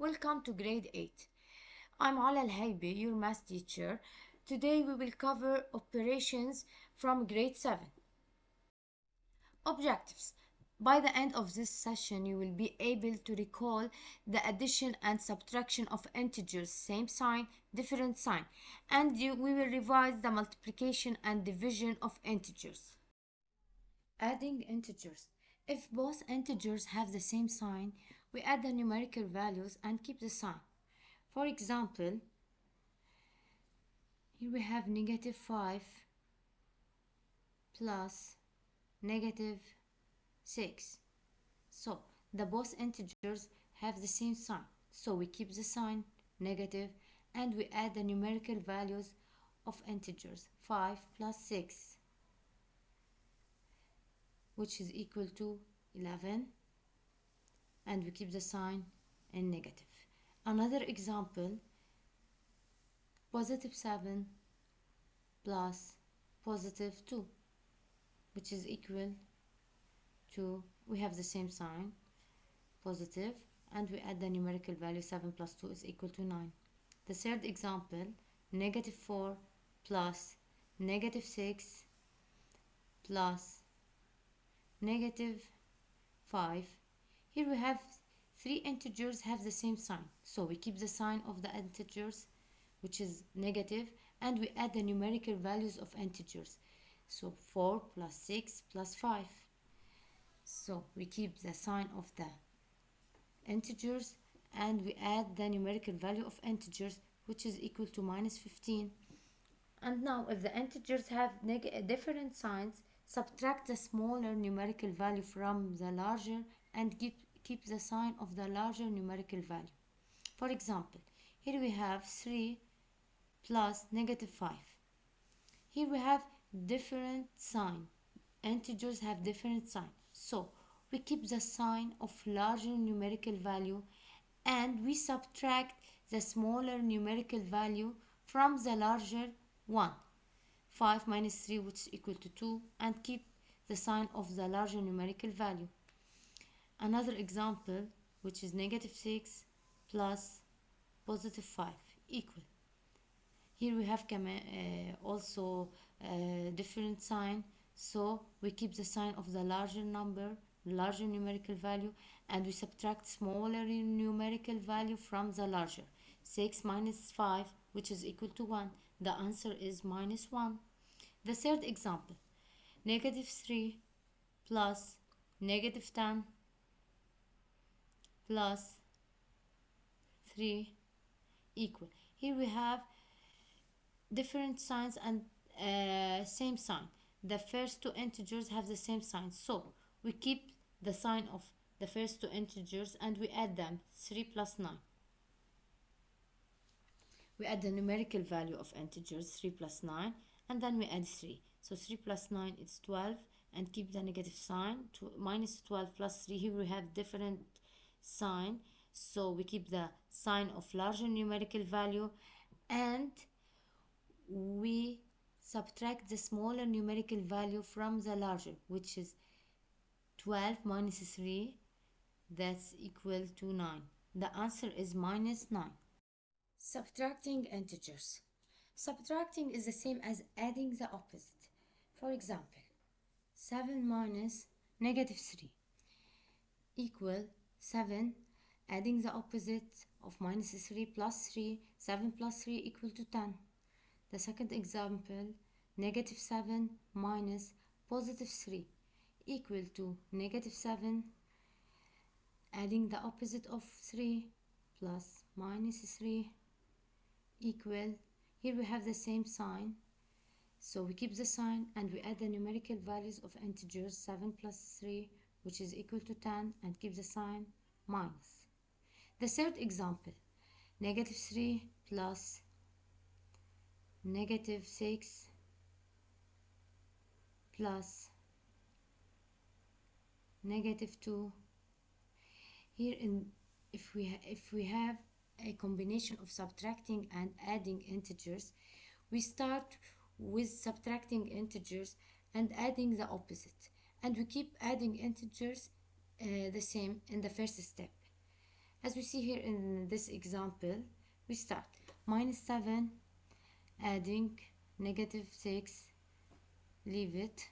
Welcome to grade 8. I'm Ala Al-Haybi, your math teacher. Today we will cover operations from grade 7. Objectives. By the end of this session, you will be able to recall the addition and subtraction of integers, same sign, different sign, and we will revise the multiplication and division of integers. Adding integers. If both integers have the same sign, we add the numerical values and keep the sign. For example, here we have negative 5 plus negative 6. So the both integers have the same sign. So we keep the sign negative and we add the numerical values of integers. 5 plus 6, which is equal to 11, and we keep the sign in negative. Another example, positive 7 plus positive 2, which is equal to, we have the same sign, positive, and we add the numerical value. 7 plus 2 is equal to 9. The third example, negative 4 plus negative 6 plus negative 5. Here we have three integers have the same sign, so we keep the sign of the integers, which is negative, and we add the numerical values of integers. So 4 plus 6 plus 5. So we keep the sign of the integers and we add the numerical value of integers, which is equal to minus 15. And now if the integers have different signs, subtract the smaller numerical value from the larger and keep the sign of the larger numerical value. For example, here we have 3 plus negative 5. Here we have different sign. Integers have different sign. So we keep the sign of larger numerical value and we subtract the smaller numerical value from the larger one. 5 minus 3, which is equal to 2, and keep the sign of the larger numerical value. Another example, which is negative 6 plus positive 5 equal. Here we have also different sign, so we keep the sign of the larger number, larger numerical value, and we subtract smaller numerical value from the larger. 6 minus 5, which is equal to 1. The answer is minus 1. The third example, negative 3 plus negative 10 plus 3 equal. Here we have different signs and same sign. The first two integers have the same sign, so we keep the sign of the first two integers and we add them. 3 plus 9. We add the numerical value of integers, 3 plus 9, and then we add 3. So 3 plus 9 is 12, and keep the negative sign. Minus 12 plus 3, here we have different sign, so we keep the sign of larger numerical value and we subtract the smaller numerical value from the larger, which is 12 minus 3, that's equal to 9. The answer is minus 9. Subtracting integers. Subtracting is the same as adding the opposite. For example, 7 minus negative 3 equal 7. Adding the opposite of minus 3 plus 3, 7 plus 3 equal to 10. The second example, negative 7 minus positive 3 equal to negative 7. Adding the opposite of 3 plus minus 3 equal, here we have the same sign, so we keep the sign and we add the numerical values of integers. 7 plus 3, which is equal to 10, and keep the sign minus. The third example, negative 3 plus negative 6 plus negative 2. Here if we have a combination of subtracting and adding integers, we start with subtracting integers and adding the opposite, and we keep adding integers the same in the first step. As we see here in this example, we start minus 7, adding negative 6, leave it,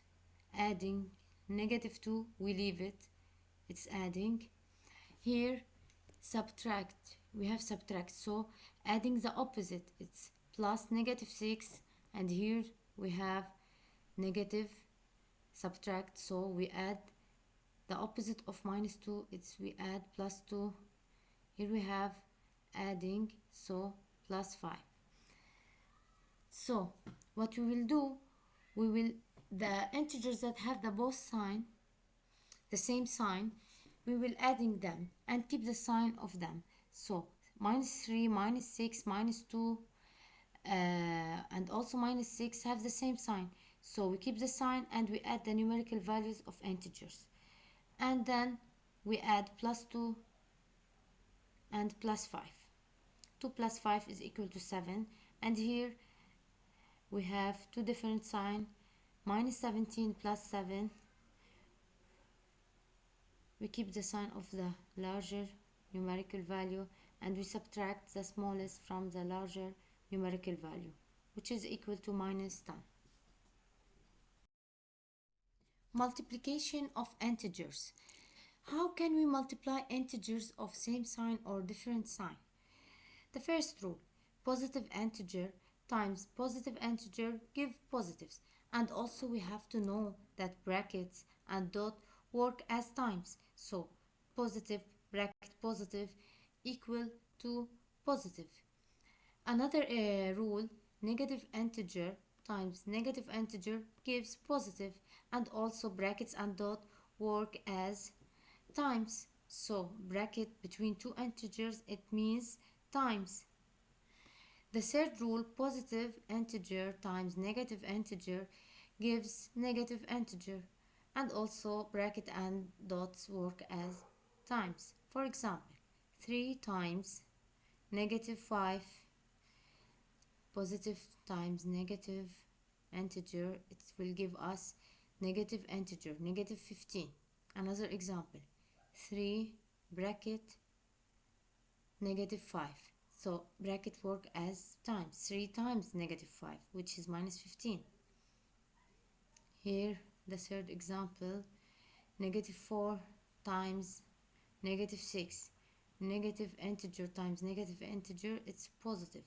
adding negative 2, we leave it, it's adding. Here subtract, we have subtract, so adding the opposite, it's plus negative 6, and here we have negative, subtract, so we add the opposite of minus 2, it's we add plus 2. Here we have adding, so plus 5. So what we will do, we will, the integers that have the both sign, the same sign, we will adding them and keep the sign of them. So minus 3, minus 6, minus 2, and also minus 6 have the same sign. So we keep the sign and we add the numerical values of integers. And then we add plus 2 and plus 5. 2 plus 5 is equal to 7. And here we have two different signs. Minus 17 plus 7. We keep the sign of the larger numerical value and we subtract the smallest from the larger numerical value, which is equal to minus 10. Multiplication of integers. How can we multiply integers of same sign or different sign? The first rule, positive integer times positive integer give positives. And also we have to know that brackets and dot work as times. So positive bracket positive equal to positive. Another rule, negative integer times negative integer gives positive, and also brackets and dot work as times. So bracket between two integers, it means times. The third rule, positive integer times negative integer gives negative integer, and also bracket and dots work as times. For example, 3 times negative 5, positive times negative integer, it will give us negative integer, negative 15. Another example, 3 bracket negative 5. So bracket work as times. 3 times negative 5, which is minus 15. Here the third example, negative 4 times negative 6. Negative integer times negative integer, it's positive.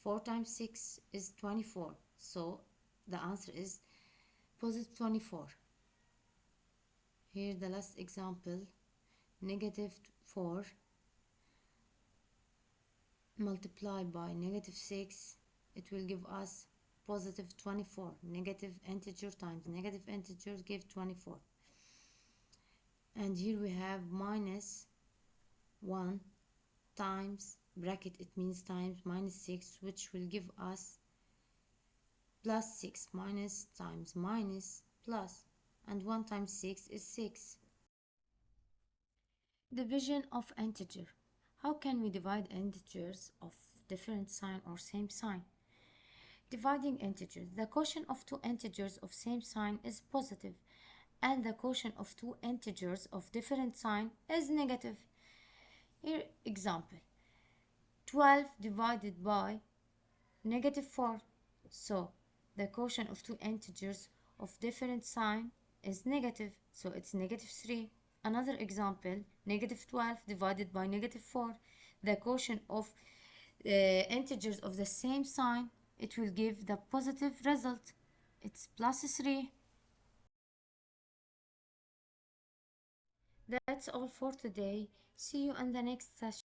4 times 6 is 24. So the answer is positive 24. Here the last example, negative 4 multiplied by negative 6, it will give us positive 24. Negative integer times negative integer give 24. And here we have minus 1 times bracket, it means times, minus 6, which will give us plus 6. Minus times minus plus, and 1 times 6 is 6. Division of integer. How can we divide integers of different sign or same sign? Dividing integers. The quotient of two integers of same sign is positive, and the quotient of two integers of different sign is negative. Here example, 12 divided by negative 4. So the quotient of two integers of different sign is negative, so it's negative 3. Another example, negative 12 divided by negative 4. The quotient of integers of the same sign, it will give the positive result. It's plus 3. That's all for today. See you in the next session.